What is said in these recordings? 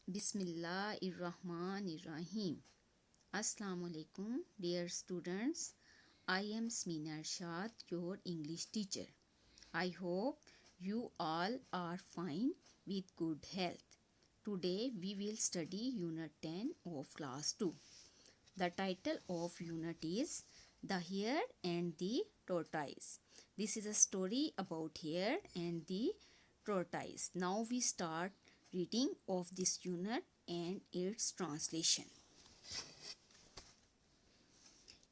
Bismillahirrahmanirrahim. Assalamu alaikum, dear students. I am Smina Arshad, your English teacher. I hope you all are fine with good health. Today we will study Unit 10 of Class 2. The title of unit is The Hare and the Tortoise. This is a story about hare and the tortoise. Now we start reading of this unit and its translation.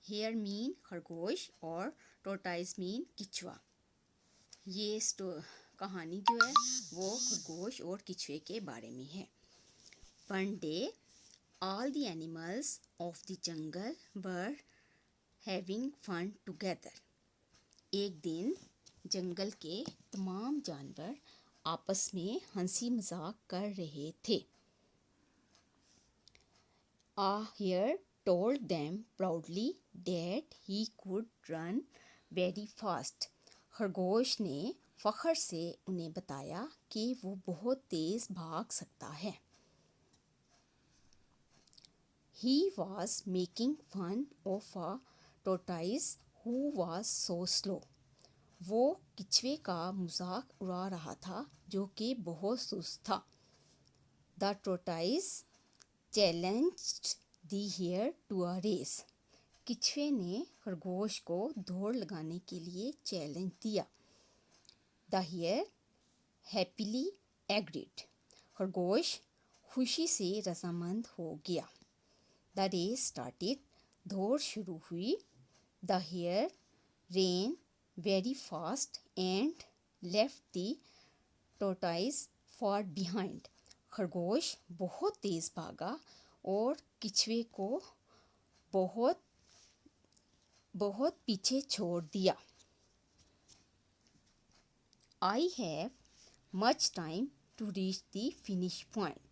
Hare mean खरगोश और tortoise mean किचवा. ये कहानी जो है वो खरगोश और किचवे के बारे में है. One day, all the animals of the jungle were having fun together. एक दिन जंगल के तमाम जानवर आपस में हंसी मजाक कर रहे थे. A hare told them proudly that he could run very fast. खरगोश ने फख्र से उन्हें बताया कि वो बहुत तेज भाग सकता है. He was making fun of a tortoise who was so slow. वो किचवे का मजाक उड़ा रहा था जो कि बहुत सुस्त था. The tortoise challenged the hare to a race. किचवे ने खरगोश को दौड़ लगाने के लिए चैलेंज दिया. The hare happily agreed. खरगोश खुशी से रजामंद हो गया. The race started. दौड़ शुरू हुई. The hare ran very fast and left the tortoise far behind. खरगोश बहुत तेज भागा और किचवे को बहुत पीछे छोड़ दिया. I have much time to reach the finish point.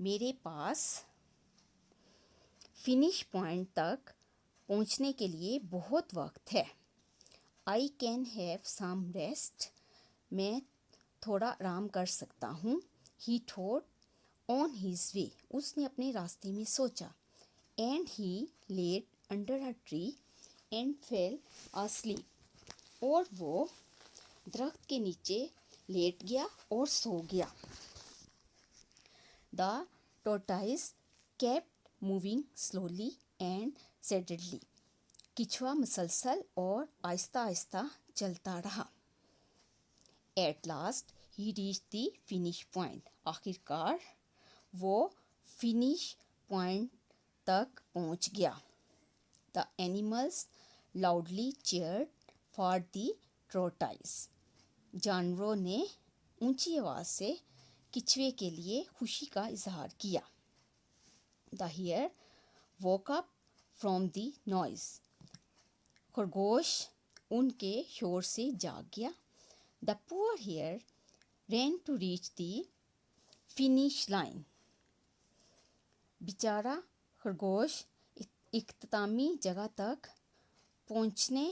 मेरे पास फिनिश पॉइंट तक पहुंचने के लिए बहुत वक्त है. I can have some rest. मैं थोड़ा आराम कर सकता हूँ. He thought on his way. उसने अपने रास्ते में सोचा. And he laid under a tree and fell asleep. और वो दरख्त के नीचे लेट गया और सो गया. The tortoise kept moving slowly and steadily. किचवा मुसलसल और आहिस्ता आहिस्ता चलता रहा. At last he reached the finish point. आखिरकार वो फिनिश पॉइंट तक पहुंच गया. The animals loudly cheered for the tortoise. जानवरों ने ऊंची आवाज से किचवे के लिए खुशी का इजहार किया. The hare woke up from the noise. खरगोश उनके शोर से जाग गया. The poor hare ran to reach the finish line. बेचारा खरगोश इख्तितामी जगह तक पहुंचने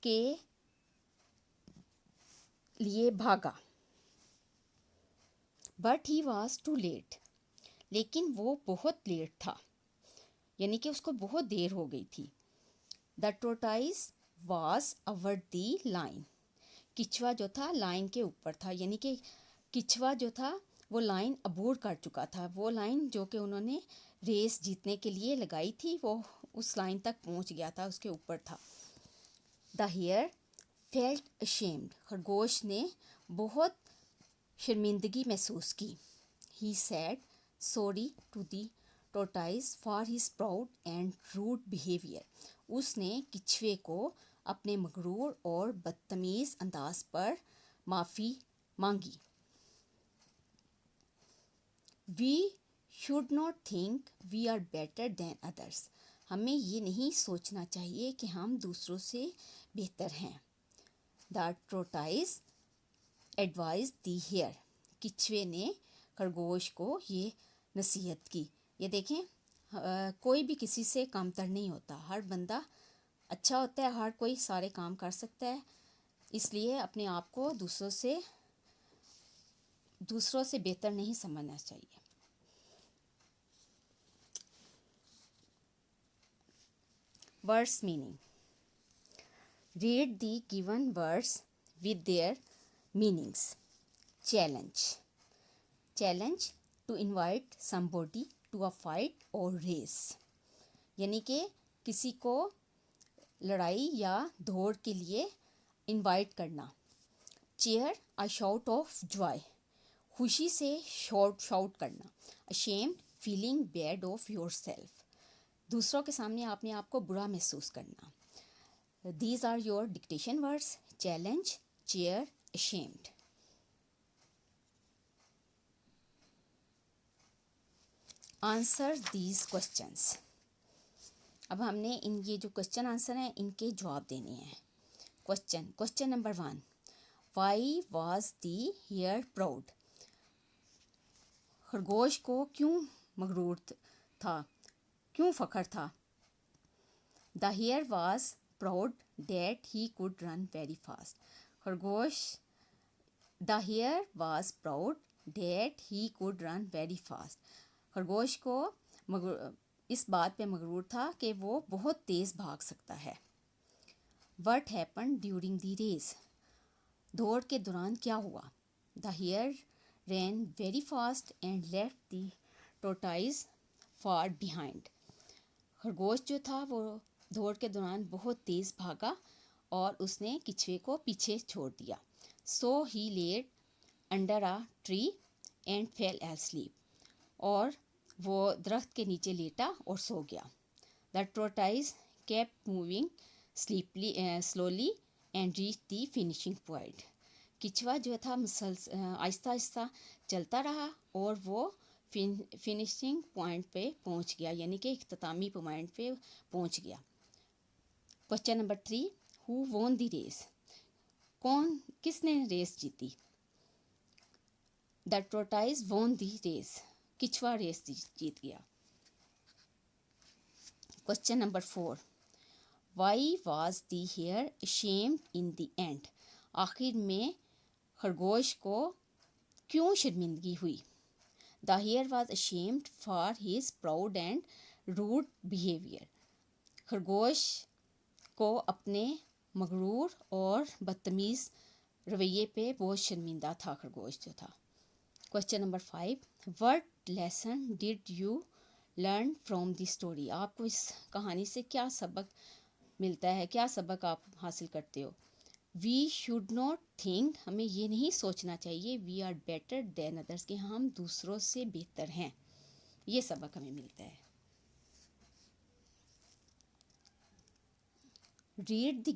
के लिए भागा. But he was too late. लेकिन वो बहुत लेट था, यानी कि उसको बहुत देर हो गई थी. The tortoise was over the line. किचवा जो था लाइन के ऊपर था, यानी कि किचवा जो था वो लाइन अबूर कर चुका था. वो लाइन जो कि उन्होंने रेस जीतने के लिए लगाई थी वो उस लाइन तक पहुंच गया था, उसके ऊपर था. The hare felt ashamed. खरगोश ने बहुत शर्मिंदगी महसूस की. He said sorry to the tortoise for his proud and rude behavior. उसने किचवे को अपने मगरूर और बदतमीज अंदाज पर माफ़ी मांगी. We should not think we are better than others. हमें ये नहीं सोचना चाहिए कि हम दूसरों से बेहतर हैं. The tortoise advised the hare. किचवे ने खरगोश को ये नसीहत की. ये देखें, कोई भी किसी से कमतर नहीं होता. हर बंदा अच्छा होता है, हर कोई सारे काम कर सकता है. इसलिए अपने आप को दूसरों से दूसरों से बेहतर नहीं समझना चाहिए। Words meaning. Read the given words with their meanings. Challenge. Challenge to invite somebody to a fight or race. यानी कि किसी को लड़ाई या दौड़ के लिए इनवाइट करना। Cheer a shout of joy. खुशी से शाउट करना। Ashamed, feeling bad of yourself. दूसरों के सामने अपने आप को बुरा महसूस करना। These are your dictation words. Challenge, cheer, ashamed. Answer these questions. अब हमने ये जो क्वेश्चन आंसर हैं इनके जवाब देने हैं। Question number 1, why was the hare proud? खरगोश को क्यों मगरूर था, क्यों फख्र था? The hare was proud that he could run very fast. खरगोश the hare was proud that he could run very fast. खरगोश को इस बात पे मगरूर था कि वो बहुत तेज़ भाग सकता है। What happen during the race? दौड़ के दौरान क्या हुआ? The hare ran very fast and left the tortoise far behind. खरगोश जो था वो दौड़ के दौरान बहुत तेज़ भागा और उसने किचवे को पीछे छोड़ दिया। So he laid under a tree and fell asleep. और वो दरख्त के नीचे लेटा और सो गया। The tortoise kept moving slowly and reach the finishing point. किचवा जो था आहिस्ता आहिस्ता चलता रहा और वो फिनिशिंग पॉइंट पे पहुंच गया, यानी कि इख्तितामी पॉइंट पे पहुंच गया। Question number 3, who won the race? किसने रेस जीती? The tortoise won the race. किचवा रेस जीत गया। Question number 4, why was the hare ashamed in the end? आखिर में खरगोश को क्यों शर्मिंदगी हुई? The hare was ashamed for his proud and rude behaviour. खरगोश को अपने मगरूर और बदतमीज़ रवैये पे बहुत शर्मिंदा था खरगोश जो था। Question number 5, what lesson did you learn from the story? आपको इस कहानी से क्या सबक मिलता है, क्या सबक आप हासिल करते हो? वी शुड नॉट थिंक, हमें ये नहीं सोचना चाहिए we are better than others, कि हम दूसरों से बेहतर हैं। ये सबक हमें मिलता है। Read the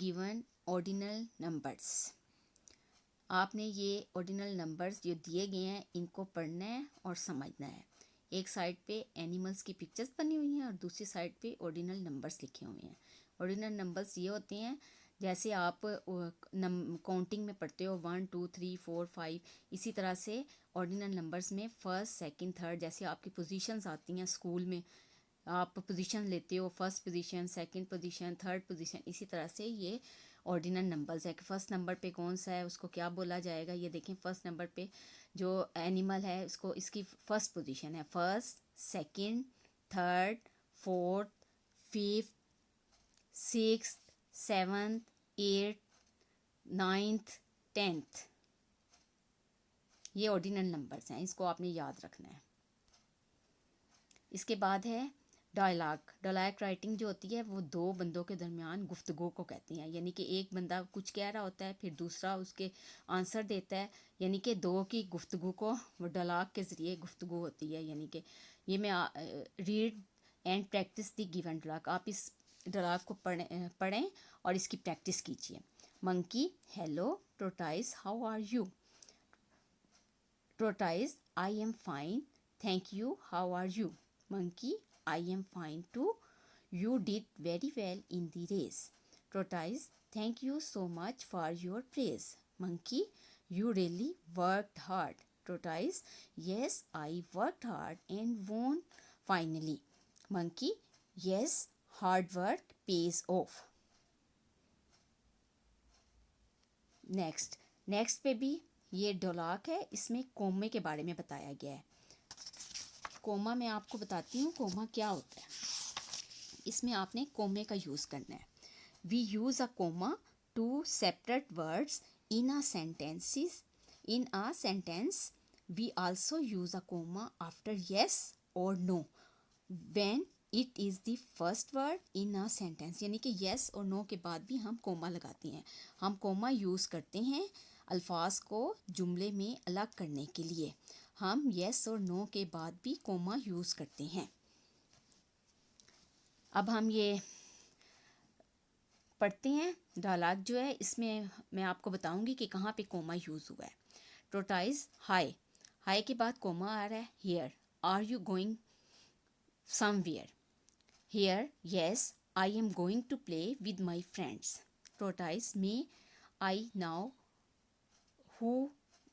given ordinal numbers. आपने ये ऑर्डिनल नंबर्स जो दिए गए हैं इनको पढ़ना है और समझना है। एक साइड पे एनिमल्स की पिक्चर्स बनी हुई हैं और दूसरी साइड पे ऑर्डिनल नंबर्स लिखे हुए हैं। ऑर्डिनल नंबर्स ये होते हैं जैसे आप काउंटिंग में पढ़ते हो 1 2 3 4 5, इसी तरह से ऑर्डिनल नंबर्स में फर्स्ट सेकंड थर्ड, जैसे आपकी पोजीशंस आती हैं स्कूल में, आप पोजीशन लेते हो, first position, second position, third position, इसी तरह से ये ऑर्डिनल नंबर्स है कि फर्स्ट नंबर पे कौन सा है उसको क्या बोला जाएगा। ये देखें फर्स्ट नंबर पे जो एनिमल है उसको इसकी फर्स्ट पोजीशन है, first, second, third, fourth, fifth, sixth, seventh, eighth, ninth, tenth. ये ऑर्डिनल नंबर्स हैं, इसको आपने याद रखना है। इसके बाद है डायलॉग राइटिंग जो होती है वो दो बंदों के दरमियान गुफ्तगू को कहती हैं, यानी कि एक बंदा कुछ कह रहा होता है फिर दूसरा उसके आंसर देता है, यानी कि दो की गुफ्तगू को वो डायलॉग के ज़रिए गुफ्तगू होती है। यानी कि ये मैं read and practise the given dialogue, आप इस डायलॉग को पढ़ें और इसकी प्रैक्टिस कीजिए। Monkey, hello. Tortoise, how are you? Tortoise, I am fine, thank you, how are you? Monkey, I am fine too. You did very well in the race. Tortoise, thank you so much for your praise. Monkey, you really worked hard. Tortoise, yes, I worked hard and won finally. Monkey, yes, hard work pays off. Next पे भी ये dialogue है, इसमें कोमे के बारे में बताया गया है। कोमा मैं आपको बताती हूँ कोमा क्या होता है। इसमें आपने कोमे का यूज़ करना है। We use a comma to separate words in a sentences in a sentence. We also use a comma after yes और no when it is the first word in a sentence. यानी कि yes और no के बाद भी हम coma लगाते हैं। हम कोमा यूज़ करते हैं अल्फाज को जुमले में अलग करने के लिए। हम येस और नो के बाद भी कोमा यूज़ करते हैं। अब हम ये पढ़ते हैं। डायलॉग जो है इसमें मैं आपको बताऊंगी कि कहाँ पे कोमा यूज़ हुआ है। टोटाइज हाय, हाय के बाद कोमा आ रहा है। Hare, are you going somewhere? Hare, yes, I am going to play with my friends. Tortoise may I know who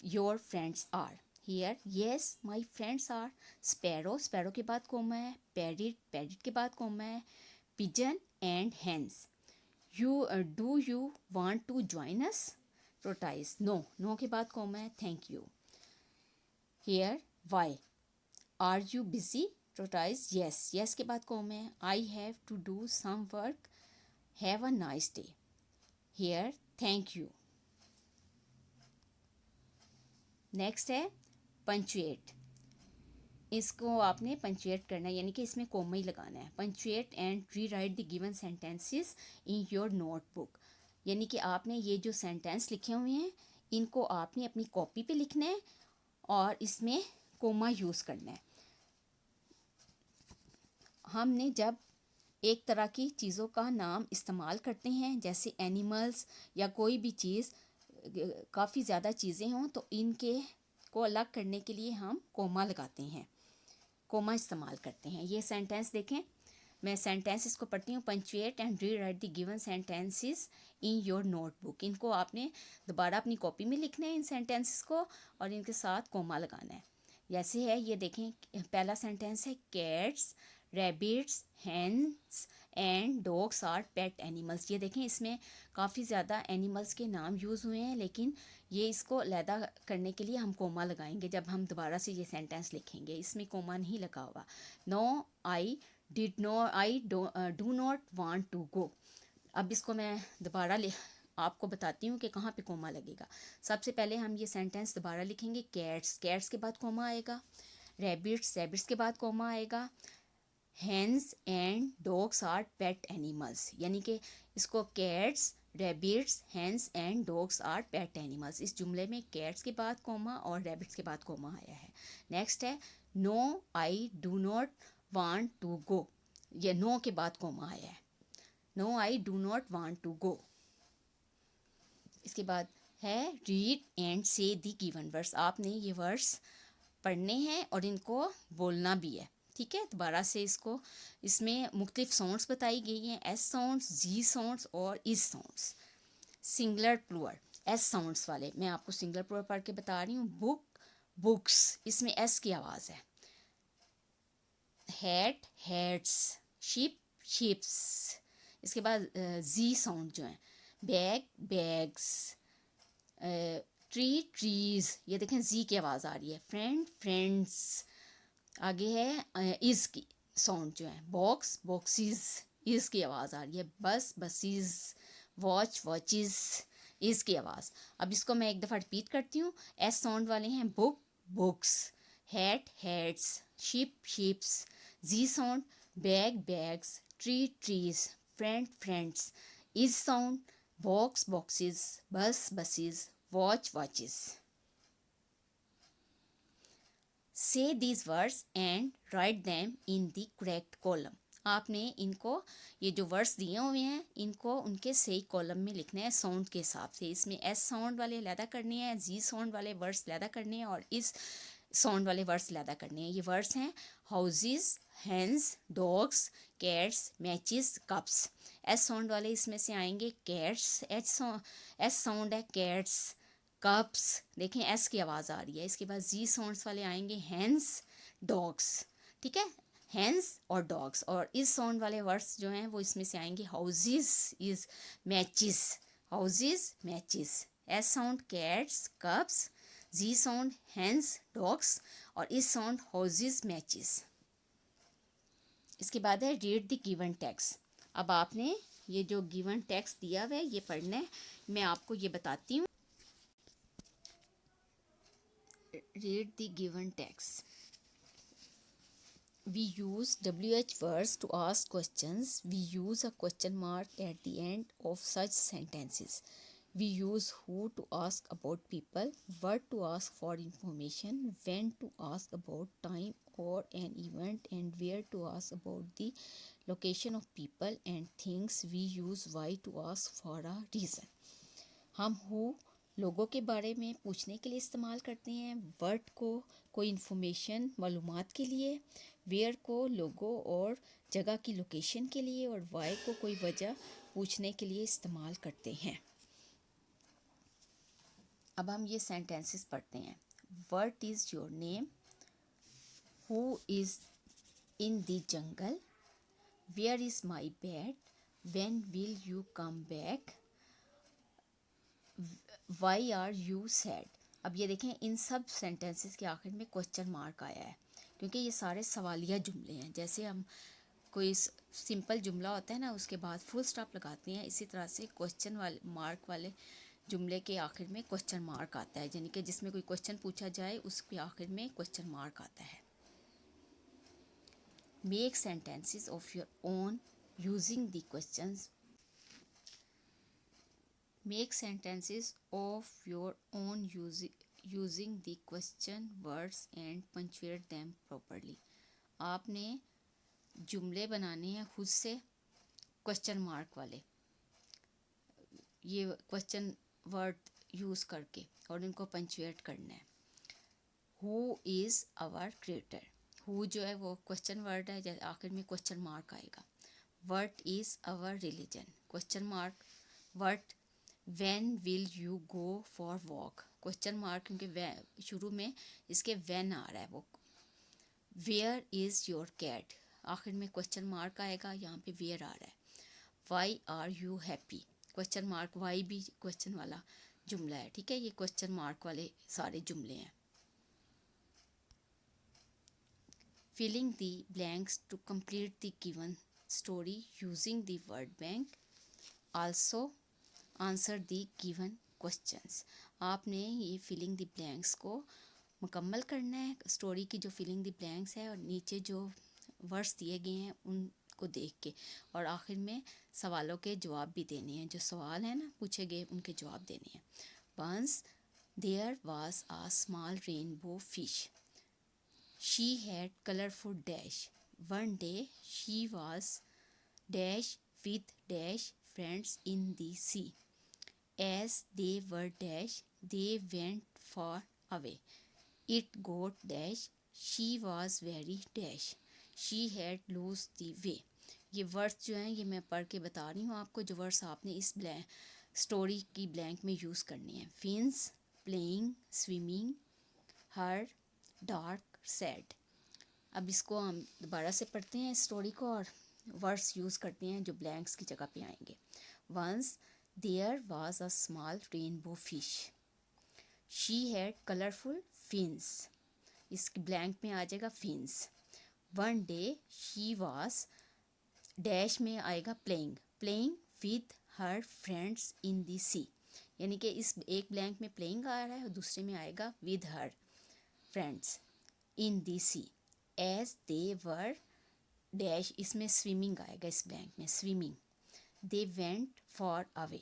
your friends are? Here, yes, my friends are sparrow, sparrow के बाद coma है। parrot, parrot के बाद coma है। pigeon and hens. Do you want to join us? tortoise, no, no के बाद coma है। thank you. Here, why? Are you busy? tortoise, yes, yes के बाद कोमा है। I have to do some work. Have a nice day. Here, thank you. Next है punctuate. इसको आपने punctuate करना है, यानी कि इसमें कोमा ही लगाना है। Punctuate and re right the given sentences in your notebook. यानी कि आपने ये जो सेंटेंस लिखे हुए हैं इनको आपने अपनी कॉपी पे लिखना है और इसमें कोमा यूज़ करना है। हमने जब एक तरह की चीज़ों का नाम इस्तेमाल करते हैं, जैसे एनिमल्स या कोई भी चीज़, काफ़ी ज़्यादा चीज़ें हों, तो इनके को अलग करने के लिए हम कोमा लगाते हैं, कोमा इस्तेमाल करते हैं। ये सेंटेंस देखें, मैं सेंटेंस इसको पढ़ती हूँ। Punctuate and re right the given sentences in your notebook. इनको आपने दोबारा अपनी कॉपी में लिखना है इन सेंटेंसेस को, और इनके साथ कोमा लगाना है। जैसे है ये देखें, पहला सेंटेंस है cats, rabbits, hens and dogs are pet animals. ये देखें इसमें काफ़ी ज़्यादा एनिमल्स के नाम यूज़ हुए हैं, लेकिन ये इसको अलहदा करने के लिए हम कोमा लगाएंगे जब हम दोबारा से ये सेंटेंस लिखेंगे। इसमें कोमा नहीं लगा हुआ। No I do not want to go. अब इसको मैं दोबारा आपको बताती हूँ कि कहाँ पे कोमा लगेगा। सबसे पहले हम ये सेंटेंस दोबारा लिखेंगे। कैट्स, कैट्स के बाद कोमा आएगा। रैबिट्स, रैबिट्स के बाद कोमा आएगा। Hens and dogs are pet animals, यानी कि इसको cats, rabbits, hens and dogs are pet animals. इस जुमले में कैट्स के बाद कोमा और रैबिट्स के बाद कोमा आया है। नेक्स्ट है no I do not want to go. ये नो के बाद कोमा आया है। No I do not want to go. इसके बाद है read and say the given words. आपने ये वर्ड्स पढ़ने हैं और इनको बोलना भी है, ठीक है। दोबारा से इसको, इसमें मुख्तलिफ साउंड्स बताई गई हैं, एस साउंड्स, जी साउंड्स और iz sounds. Singular plural, s sounds वाले मैं आपको सिंगुलर प्लूरल पढ़ के बता रही हूँ। बुक, बुक्स, इसमें एस की आवाज़ है। Hat, hats, ship, ships. इसके बाद जी साउंड जो है, बैग, बैग्स, ट्री, ट्रीज। ये देखें जी की आवाज़ आ रही है। Friend, friends. आगे है इज़ की साउंड जो है। बॉक्स, बॉक्सेस, इज़ की आवाज़ आ रही है। बस, बसेस, वॉच, वॉचेस, इज़ की आवाज़। अब इसको मैं एक दफ़ा रिपीट करती हूँ। एस साउंड वाले हैं book, books, hat, hats, ship, ships. G sound bag, bags, tree, trees, friend, friends. Is sound box, boxes, bus, buses, watch, watches. Say these words and write them in the correct column. आपने इनको, ये जो words दिए हुए हैं, इनको उनके सही कॉलम में लिखना है साउंड के हिसाब से। इसमें एस साउंड वाले अलहदा करने हैं, जी साउंड वाले वर्ड्स अलहदा करने हैं और इस साउंड वाले वर्ड्स अलहदा करने हैं। ये वर्ड्स हैं houses, hens, dogs, cats, matches, cups. S sound वाले इसमें से आएंगे कैट्स, एस साउंड है कैट्स, कप्स। देखें एस की आवाज़ आ रही है। इसके बाद जी साउंड्स वाले आएंगे हैंस, डॉग्स, ठीक है, हैंस और डॉग्स। और इस साउंड वाले वर्ड्स जो हैं वो इसमें से आएंगे houses, iz, matches, houses, matches. S sound cats, cups, z sound hens dogs, और इस साउंड हॉर्सेस मैचेस। इसके बाद है रीड द गिवन टेक्स्ट। अब आपने ये जो गिवन टेक्स्ट दिया हुआ है ये पढ़ना है। मैं आपको ये बताती हूँ। Read the given text. We use WH words to ask questions. We use a question mark at the end of such sentences. We use who to ask about people, what to ask for information, when to ask about time or an event, and where to ask about the location of people and things. We use why to ask for a reason. हम who लोगों के बारे में पूछने के लिए इस्तेमाल करते हैं, वर्ड को कोई इन्फॉर्मेशन मालूमात के लिए, वेयर को लोगों और जगह की लोकेशन के लिए, और वाई को कोई वजह पूछने के लिए इस्तेमाल करते हैं। अब हम ये सेंटेंसेस पढ़ते हैं। What is your name, who is in the jungle, where is my bed, when will you come back, why are you sad. अब ये देखें, इन सब सेंटेंसेस के आखिर में क्वेश्चन मार्क आया है, क्योंकि ये सारे सवालिया जुमले हैं। जैसे हम कोई सिंपल जुमला होता है ना, उसके बाद फुल स्टॉप लगाते हैं, इसी तरह से क्वेश्चन वाले मार्क वाले जुमले के आखिर में क्वेश्चन मार्क आता है, यानी कि जिसमें कोई क्वेश्चन पूछा जाए उसके आखिर में क्वेश्चन मार्क आता है। Make sentences of your own using the questions. Make sentences of your own using the question words and punctuate them properly. आपने जुमले बनाने हैं खुद से क्वेश्चन मार्क वाले, ये क्वेश्चन वर्ड यूज़ करके, और इनको पंचुएट करना है। Who is our creator, who जो है वो क्वेश्चन वर्ड है, जैसे आखिर में क्वेश्चन मार्क आएगा। What is our religion, question mark. What When will you go for walk, question mark, क्योंकि शुरू में इसके when आ रहा है वो। Where is your cat, आखिर में क्वेश्चन मार्क आएगा, यहाँ पे where आ रहा है। Why are you happy, question mark, why भी क्वेश्चन वाला जुमला है, ठीक है। ये क्वेश्चन मार्क वाले सारे जुमले हैं। Filling the blanks to complete the given story using the word bank. Also answer the given questions. आपने ये फिलिंग द ब्लैंक्स को मुकम्मल करना है, स्टोरी की जो फिलिंग द ब्लैंक्स है, और नीचे जो वर्ड्स दिए गए हैं उनको देख के, और आखिर में सवालों के जवाब भी देने हैं। जो सवाल हैं ना पूछे गए उनके जवाब देने हैं। Once there was a small rainbow fish, she had colourful dash, one day she was dash with dash friends in the sea, as they were dash they went far away, it got dash, she was very dash, she had lost the way। ये words जो हैं ये मैं पढ़ के बता रही हूँ आपको, जो वर्ड्स आपने इस स्टोरी की ब्लैंक में यूज़ करने हैं। फिंस, प्लेइंग, स्विमिंग, हर, डार्क, सैड। अब इसको हम दोबारा से पढ़ते हैं स्टोरी को, और वर्ड्स यूज़ करते हैं जो ब्लैंक्स की जगह पे आएंगे। Once There was a small rainbow fish. She had colorful fins. इस ब्लैंक में आ जाएगा fins. One day she was dash में आएगा playing with her friends in the sea. यानी कि इस एक ब्लैंक में playing आ रहा है और दूसरे में आएगा with her friends in the sea. As they were dash, इसमें swimming आएगा, इस ब्लैंक में swimming. They went far away.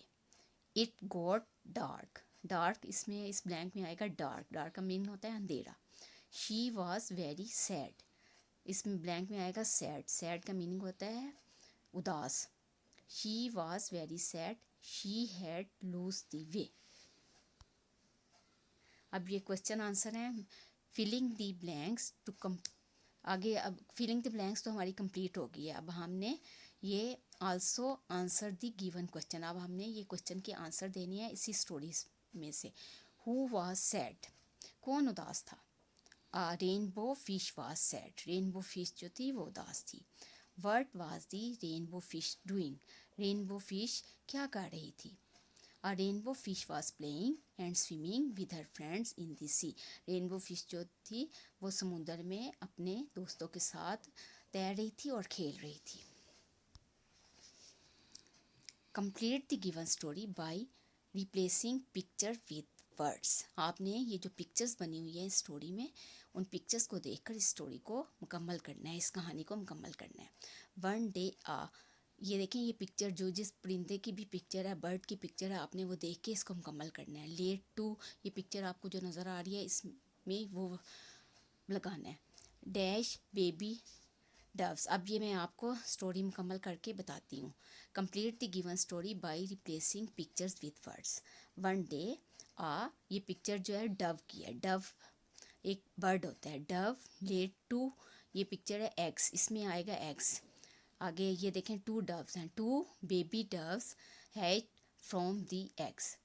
It got dark. Dark इसमें इस ब्लैंक में आएगा dark. Dark का मीनिंग होता है अंधेरा. She was very sad. इसमें ब्लैंक में आएगा sad. Sad का मीनिंग होता है उदास. She was very sad. She had lost the way. अब ये क्वेश्चन आंसर है। फिलिंग द ब्लैंक्स टू आगे, अब फिलिंग द ब्लैंक्स तो हमारी कंप्लीट हो गई है। अब हमने ये also answer the given question, अब हमने ये क्वेश्चन के आंसर देने हैं इसी स्टोरीज में से। हु वाज सैड, कौन उदास था। Rainbow fish was sad, rainbow fish जो थी वो उदास थी। What was the rainbow fish doing, rainbow fish क्या कर रही थी। A rainbow fish was playing and swimming with her friends in the sea. Rainbow fish जो थी वो समुद्र में अपने दोस्तों के साथ तैर रही थी और खेल रही थी. Complete the given story by replacing picture with words. आपने ये जो पिक्चर्स बनी हुई है इस स्टोरी में, उन पिक्चर्स को देखकर इस स्टोरी को मुकम्मल करना है, इस कहानी को मुकम्मल करना है. वन डे ये देखें, ये पिक्चर जो जिस परिंदे की भी पिक्चर है, बर्ड की पिक्चर है, आपने वो देख के इसको मुकम्मल करना है. लेट टू, ये पिक्चर आपको जो नज़र आ रही है इसमें वो लगाना है. Dash baby doves. अब ये मैं आपको स्टोरी मुकम्मल करके बताती हूँ. Complete the given story by replacing pictures with words. One day ये पिक्चर जो है डव की है. डव एक बर्ड होता है. डव. लेट टू, ये पिक्चर है एग्स, इसमें आएगा एग्स. आगे ये देखें, टू डव्स हैं. Two baby doves had from the eggs.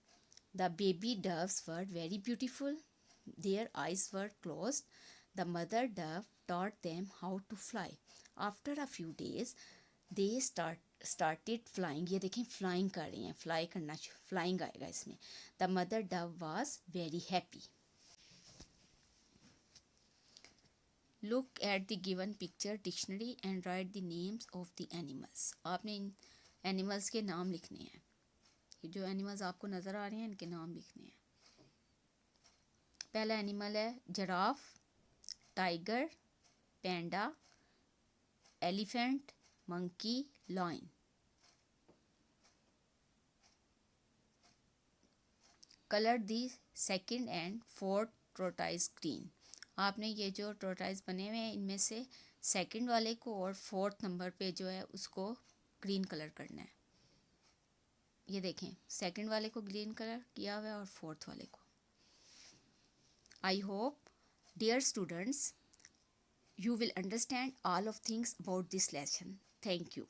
The baby doves were very beautiful. Their eyes were closed. The mother dove taught them how to fly. After a few days, they started flying. ये देखें flying कर रही हैं, fly करना, flying आएगा इसमें. The mother dove was very happy. Look at the given picture dictionary and write the names of the animals. आपने इन animals के नाम लिखने हैं. ये जो एनिमल्स आपको नज़र आ रहे हैं इनके नाम लिखने हैं. पहला एनिमल है giraffe, tiger, panda, elephant, monkey, lion. Colour the second and fourth tortoise green. आपने ये जो टोर्टोइज बने हुए हैं इनमें से सेकंड वाले को और फोर्थ नंबर पे जो है उसको ग्रीन कलर करना है. ये देखें, सेकंड वाले को ग्रीन कलर किया हुआ है और फोर्थ वाले को. I hope dear students you will understand all of things about this lesson. Thank you.